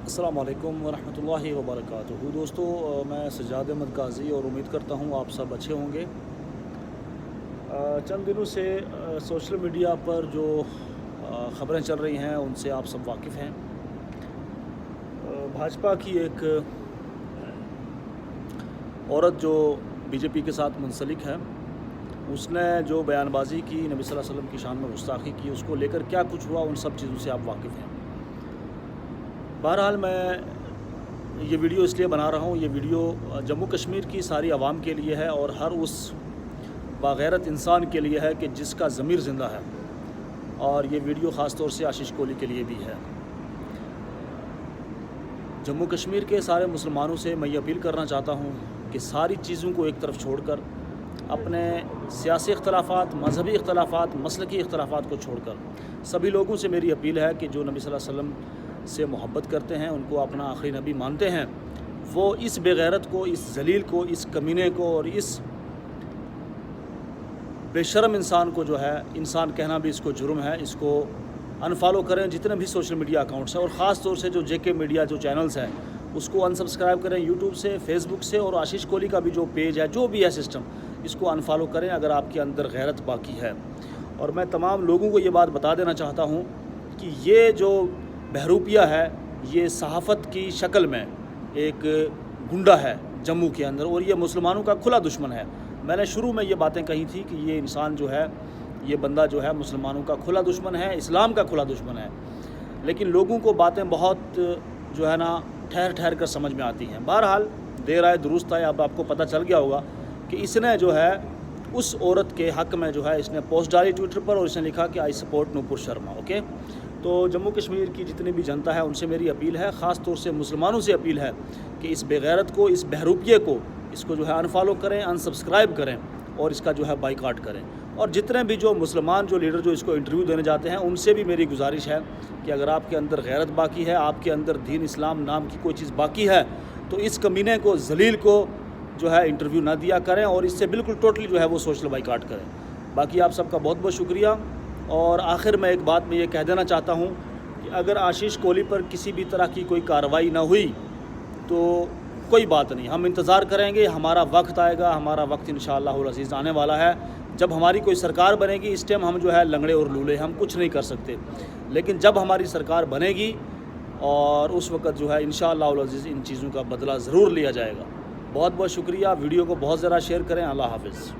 السلام علیکم ورحمۃ اللہ وبرکاتہ دوستو، میں سجاد احمد قاضی اور امید کرتا ہوں آپ سب اچھے ہوں گے۔ چند دنوں سے سوشل میڈیا پر جو خبریں چل رہی ہیں ان سے آپ سب واقف ہیں۔ بھاجپا کی ایک عورت جو بی جے پی کے ساتھ منسلک ہے، اس نے جو بیان بازی کی، نبی صلی اللہ علیہ وسلم کی شان میں گستاخی کی، اس کو لے کر کیا کچھ ہوا ان سب چیزوں سے آپ واقف ہیں۔ بہرحال میں یہ ویڈیو اس لیے بنا رہا ہوں، یہ ویڈیو جموں کشمیر کی ساری عوام کے لیے ہے اور ہر اس باغیرت انسان کے لیے ہے کہ جس کا ضمیر زندہ ہے، اور یہ ویڈیو خاص طور سے آشیش کوہلی کے لیے بھی ہے۔ جموں کشمیر کے سارے مسلمانوں سے میں یہ اپیل کرنا چاہتا ہوں کہ ساری چیزوں کو ایک طرف چھوڑ کر، اپنے سیاسی اختلافات، مذہبی اختلافات، مسلکی اختلافات کو چھوڑ کر سبھی لوگوں سے میری اپیل ہے کہ جو نبی صلی اللہ علیہ وسلم سے محبت کرتے ہیں، ان کو اپنا آخری نبی مانتے ہیں، وہ اس بے غیرت کو، اس ذلیل کو، اس کمینے کو اور اس بے شرم انسان کو جو ہے، انسان کہنا بھی اس کو جرم ہے، اس کو انفالو کریں جتنے بھی سوشل میڈیا اکاؤنٹس ہیں، اور خاص طور سے جو جے کے میڈیا جو چینلز ہیں اس کو انسبسکرائب کریں، یوٹیوب سے، فیس بک سے، اور آشیش کوہلی کا بھی جو پیج ہے، جو بھی ہے سسٹم، اس کو انفالو کریں اگر آپ کے اندر غیرت باقی ہے۔ اور میں تمام لوگوں کو یہ بات بتا دینا چاہتا ہوں کہ یہ جو بہروپیہ ہے، یہ صحافت کی شکل میں ایک گنڈا ہے جموں کے اندر، اور یہ مسلمانوں کا کھلا دشمن ہے۔ میں نے شروع میں یہ باتیں کہی تھی کہ یہ انسان جو ہے، یہ بندہ جو ہے مسلمانوں کا کھلا دشمن ہے، اسلام کا کھلا دشمن ہے، لیکن لوگوں کو باتیں بہت جو ہے نا ٹھہر ٹھہر کر سمجھ میں آتی ہیں۔ بہرحال دیر آئے درست آئے، اب آپ کو پتہ چل گیا ہوگا کہ اس نے جو ہے اس عورت کے حق میں جو ہے اس نے پوسٹ ڈالی ٹویٹر پر، اور اس نے لکھا کہ I support Nupur Sharma. Okay, تو جموں کشمیر کی جتنی بھی جنتا ہے ان سے میری اپیل ہے، خاص طور سے مسلمانوں سے اپیل ہے کہ اس بے غیرت کو، اس بہروپیے کو، اس کو جو ہے انفالو کریں، انسبسکرائب کریں، اور اس کا جو ہے بائیکاٹ کریں۔ اور جتنے بھی جو مسلمان جو لیڈر جو اس کو انٹرویو دینے جاتے ہیں، ان سے بھی میری گزارش ہے کہ اگر آپ کے اندر غیرت باقی ہے، آپ کے اندر دین اسلام نام کی کوئی چیز باقی ہے، تو اس کمینے کو، ذلیل کو جو ہے انٹرویو نہ دیا کریں، اور اس سے بالکل ٹوٹلی جو ہے وہ سوشل بائیکاٹ کریں۔ باقی آپ سب کا بہت بہت شکریہ۔ اور آخر میں ایک بات میں یہ کہہ دینا چاہتا ہوں کہ اگر آشیش کوہلی پر کسی بھی طرح کی کوئی کارروائی نہ ہوئی تو کوئی بات نہیں، ہم انتظار کریں گے، ہمارا وقت آئے گا، ہمارا وقت انشاءاللہ العزیز آنے والا ہے جب ہماری کوئی سرکار بنے گی۔ اس ٹائم ہم جو ہے لنگڑے اور لولے، ہم کچھ نہیں کر سکتے، لیکن جب ہماری سرکار بنے گی اور اس وقت جو ہے انشاءاللہ العزیز ان چیزوں کا بدلہ ضرور لیا جائے گا۔ بہت بہت شکریہ، ویڈیو کو بہت ذرا شیئر کریں۔ اللہ حافظ۔